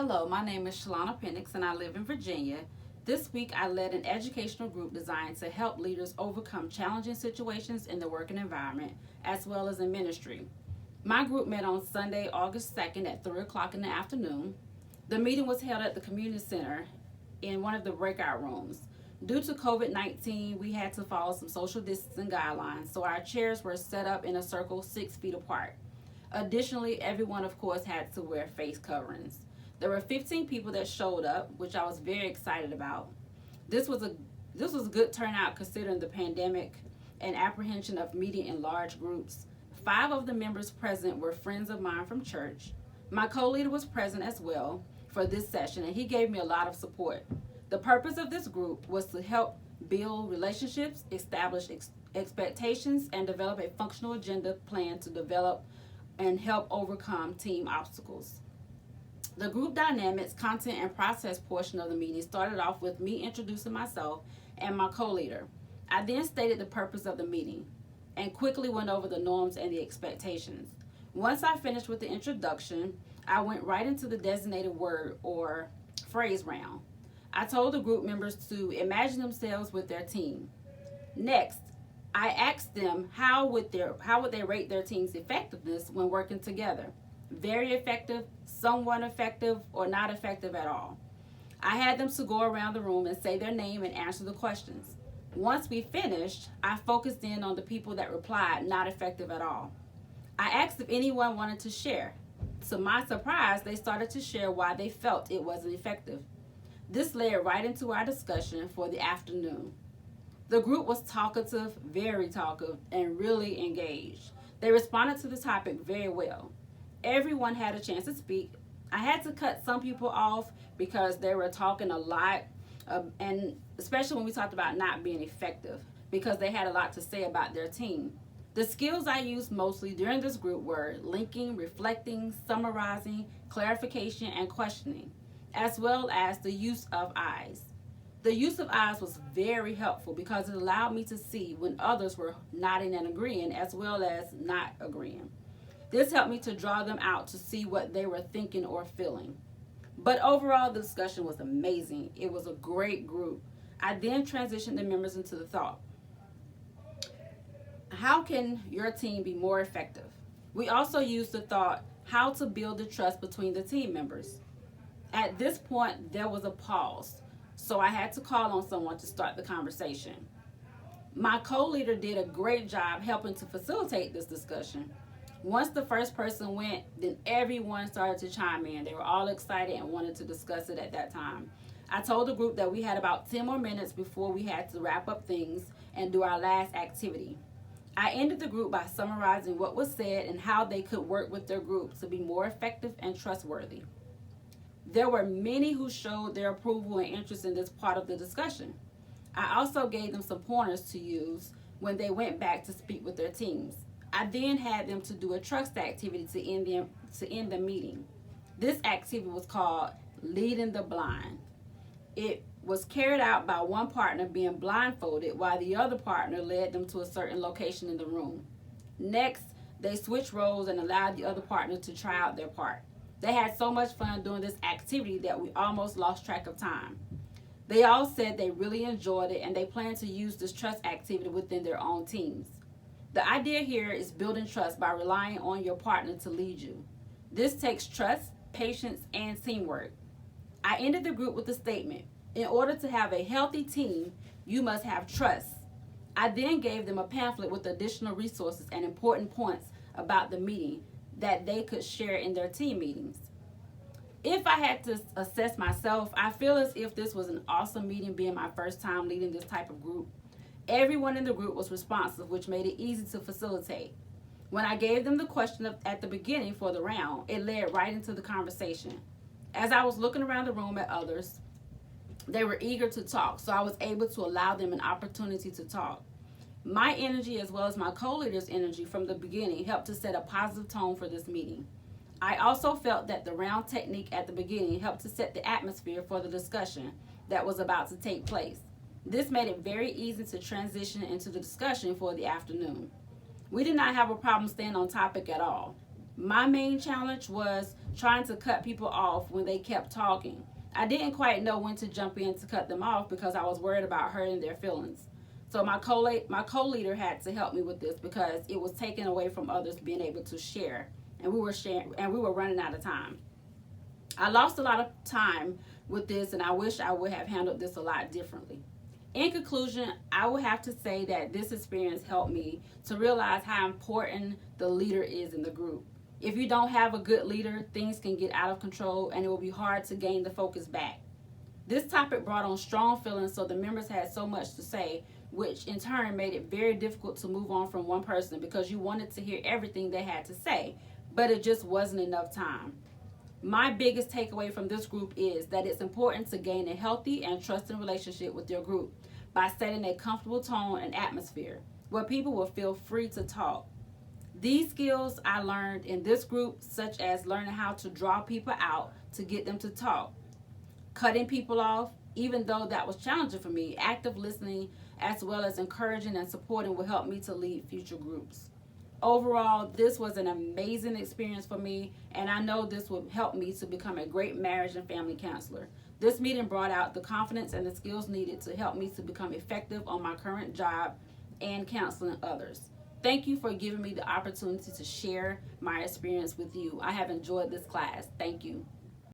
Hello, my name is Shalana Pennix and I live in Virginia. This week I led an educational group designed to help leaders overcome challenging situations in the working environment as well as in ministry. My group met on Sunday, August 2nd at 3 o'clock in the afternoon. The meeting was held at the community center in one of the breakout rooms. Due to COVID-19, we had to follow some social distancing guidelines, so our chairs were set up in a circle 6 feet apart. Additionally, everyone, of course, had to wear face coverings. There were 15 people that showed up, which I was very excited about. This was a good turnout considering the pandemic and apprehension of meeting in large groups. 5 of the members present were friends of mine from church. My co-leader was present as well for this session, and he gave me a lot of support. The purpose of this group was to help build relationships, establish expectations, and develop a functional agenda plan to develop and help overcome team obstacles. The group dynamics, content, and process portion of the meeting started off with me introducing myself and my co-leader. I then stated the purpose of the meeting and quickly went over the norms and the expectations. Once I finished with the introduction, I went right into the designated word or phrase round. I told the group members to imagine themselves with their team. Next, I asked them how would they rate their team's effectiveness when working together. Very effective, somewhat effective, or not effective at all. I had them to go around the room and say their name and answer the questions. Once we finished, I focused in on the people that replied not effective at all. I asked if anyone wanted to share. To my surprise, they started to share why they felt it wasn't effective. This led right into our discussion for the afternoon. The group was talkative, very talkative, and really engaged. They responded to the topic very well. Everyone had a chance to speak. I had to cut some people off because they were talking a lot, and especially when we talked about not being effective, because they had a lot to say about their team. The skills I used mostly during this group were linking, reflecting, summarizing, clarification, and questioning, as well as the use of eyes. The use of eyes was very helpful because it allowed me to see when others were nodding and agreeing as well as not agreeing. This helped me to draw them out to see what they were thinking or feeling. But overall, the discussion was amazing. It was a great group. I then transitioned the members into the thought. How can your team be more effective? We also used the thought, how to build the trust between the team members. At this point, there was a pause, so I had to call on someone to start the conversation. My co-leader did a great job helping to facilitate this discussion. Once the first person went, then everyone started to chime in. They were all excited and wanted to discuss it at that time. I told the group that we had about 10 more minutes before we had to wrap up things and do our last activity. I ended the group by summarizing what was said and how they could work with their group to be more effective and trustworthy. There were many who showed their approval and interest in this part of the discussion. I also gave them some pointers to use when they went back to speak with their teams. I then had them to do a trust activity to end the meeting. This activity was called Leading the Blind. It was carried out by one partner being blindfolded while the other partner led them to a certain location in the room. Next, they switched roles and allowed the other partner to try out their part. They had so much fun doing this activity that we almost lost track of time. They all said they really enjoyed it and they plan to use this trust activity within their own teams. The idea here is building trust by relying on your partner to lead you. This takes trust, patience, and teamwork. I ended the group with a statement. In order to have a healthy team, you must have trust. I then gave them a pamphlet with additional resources and important points about the meeting that they could share in their team meetings. If I had to assess myself, I feel as if this was an awesome meeting, being my first time leading this type of group. Everyone in the group was responsive, which made it easy to facilitate. When I gave them the question at the beginning for the round, it led right into the conversation. As I was looking around the room at others, they were eager to talk, so I was able to allow them an opportunity to talk. My energy as well as my co-leader's energy from the beginning helped to set a positive tone for this meeting. I also felt that the round technique at the beginning helped to set the atmosphere for the discussion that was about to take place. This made it very easy to transition into the discussion for the afternoon. We did not have a problem staying on topic at all. My main challenge was trying to cut people off when they kept talking. I didn't quite know when to jump in to cut them off because I was worried about hurting their feelings. So my co-leader had to help me with this because it was taken away from others being able to share, and we were running out of time. I lost a lot of time with this, and I wish I would have handled this a lot differently. In conclusion, I would have to say that this experience helped me to realize how important the leader is in the group. If you don't have a good leader, things can get out of control and it will be hard to gain the focus back. This topic brought on strong feelings, so the members had so much to say, which in turn made it very difficult to move on from one person because you wanted to hear everything they had to say, but it just wasn't enough time. My biggest takeaway from this group is that it's important to gain a healthy and trusting relationship with your group by setting a comfortable tone and atmosphere where people will feel free to talk. These skills I learned in this group, such as learning how to draw people out to get them to talk, cutting people off, even though that was challenging for me, active listening, as well as encouraging and supporting will help me to lead future groups. Overall, this was an amazing experience for me, and I know this will help me to become a great marriage and family counselor. This meeting brought out the confidence and the skills needed to help me to become effective on my current job and counseling others. Thank you for giving me the opportunity to share my experience with you. I have enjoyed this class. Thank you.